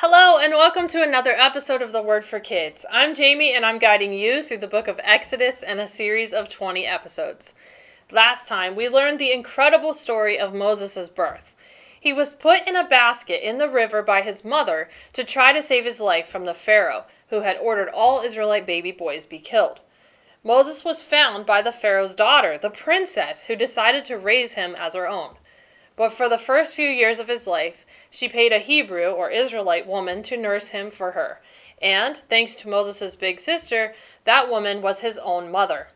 Hello and welcome to another episode of The Word for Kids. I'm Jamie and I'm guiding you through the book of Exodus and a series of 20 episodes. Last time we learned the incredible story of Moses' birth. He was put in a basket in the river by his mother to try to save his life from the Pharaoh, who had ordered all Israelite baby boys be killed. Moses was found by the Pharaoh's daughter, the princess, who decided to raise him as her own. But for the first few years of his life, she paid a Hebrew or Israelite woman to nurse him for her. And, thanks to Moses' big sister, that woman was his own mother.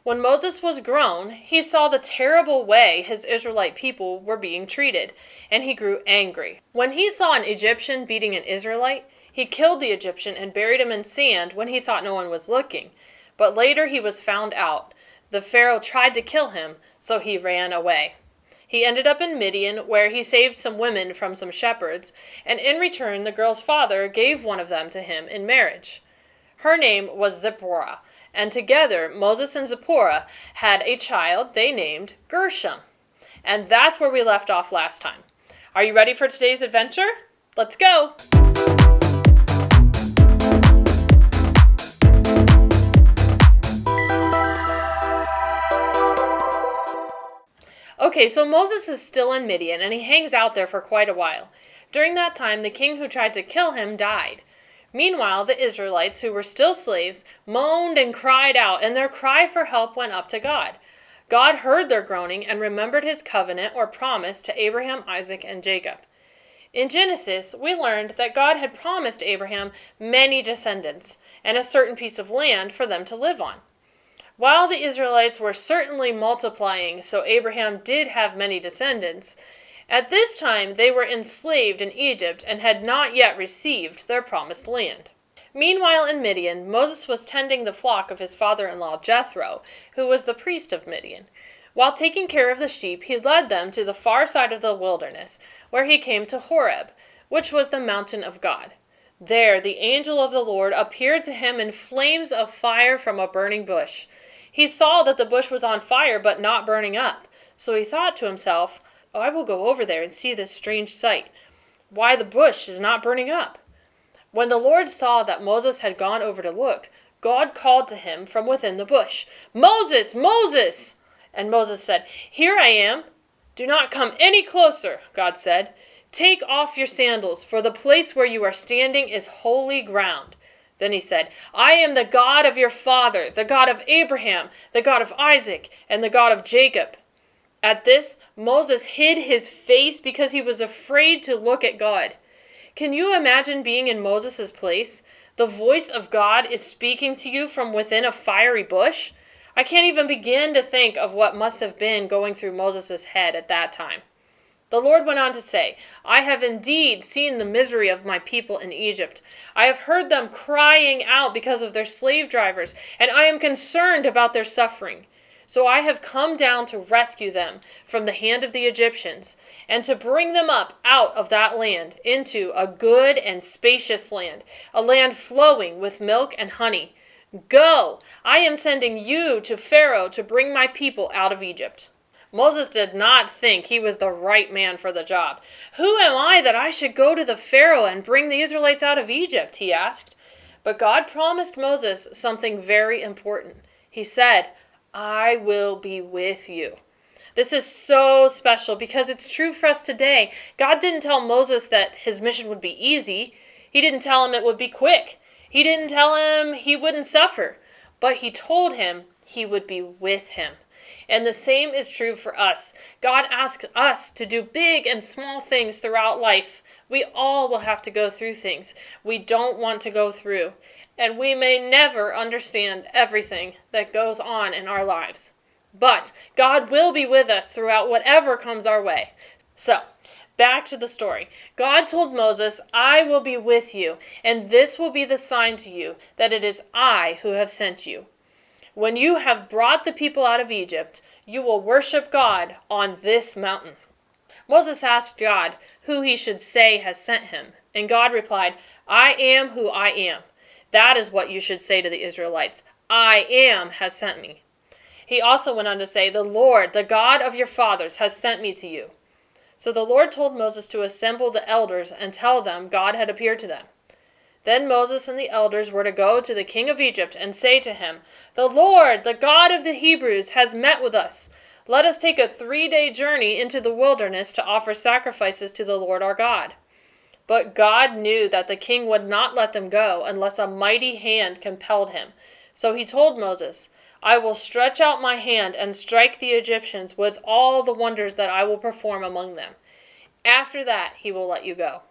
When Moses was grown, he saw the terrible way his Israelite people were being treated, and he grew angry. When he saw an Egyptian beating an Israelite, he killed the Egyptian and buried him in sand when he thought no one was looking. But later he was found out. The Pharaoh tried to kill him, so he ran away. He ended up in Midian, where he saved some women from some shepherds, and in return the girl's father gave one of them to him in marriage. Her name was Zipporah, and together Moses and Zipporah had a child they named Gershom. And that's where we left off last time. Are you ready for today's adventure? Let's go! Okay, so Moses is still in Midian, and he hangs out there for quite a while. During that time, the king who tried to kill him died. Meanwhile, the Israelites, who were still slaves, moaned and cried out, and their cry for help went up to God. God heard their groaning and remembered his covenant or promise to Abraham, Isaac, and Jacob. In Genesis, we learned that God had promised Abraham many descendants and a certain piece of land for them to live on. While the Israelites were certainly multiplying, so Abraham did have many descendants, at this time they were enslaved in Egypt and had not yet received their promised land. Meanwhile in Midian, Moses was tending the flock of his father-in-law Jethro, who was the priest of Midian. While taking care of the sheep, he led them to the far side of the wilderness, where he came to Horeb, which was the mountain of God. There the angel of the Lord appeared to him in flames of fire from a burning bush. He saw that the bush was on fire but not burning up, so he thought to himself, I will go over there and see this strange sight, why the bush is not burning up. When the Lord saw that Moses had gone over to look, God called to him from within the bush, Moses, Moses! And Moses said, Here I am. Do not come any closer, God said. Take off your sandals, for the place where you are standing is holy ground. Then he said, I am the God of your father, the God of Abraham, the God of Isaac, and the God of Jacob. At this, Moses hid his face because he was afraid to look at God. Can you imagine being in Moses' place? The voice of God is speaking to you from within a fiery bush? I can't even begin to think of what must have been going through Moses' head at that time. The Lord went on to say, I have indeed seen the misery of my people in Egypt. I have heard them crying out because of their slave drivers, and I am concerned about their suffering. So I have come down to rescue them from the hand of the Egyptians, and to bring them up out of that land into a good and spacious land, a land flowing with milk and honey. Go! I am sending you to Pharaoh to bring my people out of Egypt. Moses did not think he was the right man for the job. Who am I that I should go to the Pharaoh and bring the Israelites out of Egypt? He asked. But God promised Moses something very important. He said, I will be with you. This is so special because it's true for us today. God didn't tell Moses that his mission would be easy. He didn't tell him it would be quick. He didn't tell him he wouldn't suffer. But he told him he would be with him. And the same is true for us. God asks us to do big and small things throughout life. We all will have to go through things we don't want to go through. And we may never understand everything that goes on in our lives. But God will be with us throughout whatever comes our way. So, back to the story. God told Moses, I will be with you, and this will be the sign to you that it is I who have sent you. When you have brought the people out of Egypt, you will worship God on this mountain. Moses asked God who he should say has sent him, and God replied, I am who I am. That is what you should say to the Israelites. I am has sent me. He also went on to say, the Lord, the God of your fathers, has sent me to you. So the Lord told Moses to assemble the elders and tell them God had appeared to them. Then Moses and the elders were to go to the king of Egypt and say to him, "The Lord, the God of the Hebrews, has met with us. Let us take a 3-day journey into the wilderness to offer sacrifices to the Lord our God." But God knew that the king would not let them go unless a mighty hand compelled him. So he told Moses, "I will stretch out my hand and strike the Egyptians with all the wonders that I will perform among them. After that, he will let you go."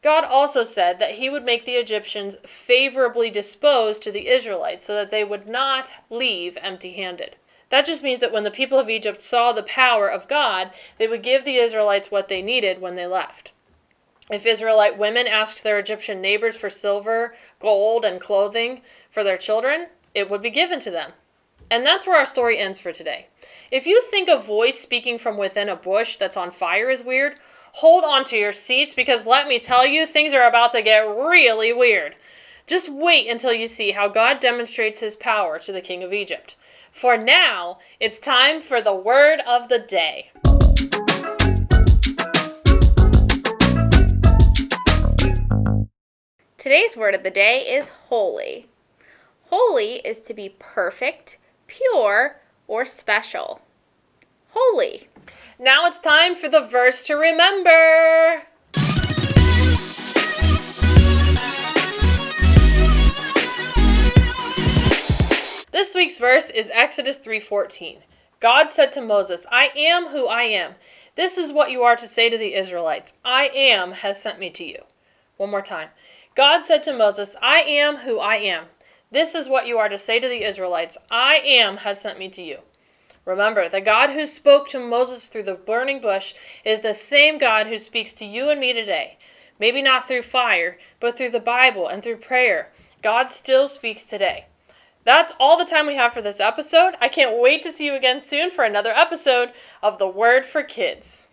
God also said that he would make the Egyptians favorably disposed to the Israelites so that they would not leave empty-handed. That just means that when the people of Egypt saw the power of God, they would give the Israelites what they needed when they left. If Israelite women asked their Egyptian neighbors for silver, gold, and clothing for their children, it would be given to them. And that's where our story ends for today. If you think a voice speaking from within a bush that's on fire is weird, hold on to your seats because let me tell you, things are about to get really weird. Just wait until you see how God demonstrates his power to the king of Egypt. For now, it's time for the word of the day. Today's word of the day is holy. Holy is to be perfect, pure, or special. Holy. Now it's time for the verse to remember. This week's verse is Exodus 3:14. God said to Moses, "I am who I am. This is what you are to say to the Israelites. I am has sent me to you." One more time. God said to Moses, "I am who I am. This is what you are to say to the Israelites. I am has sent me to you." Remember, the God who spoke to Moses through the burning bush is the same God who speaks to you and me today. Maybe not through fire, but through the Bible and through prayer. God still speaks today. That's all the time we have for this episode. I can't wait to see you again soon for another episode of The Word for Kids.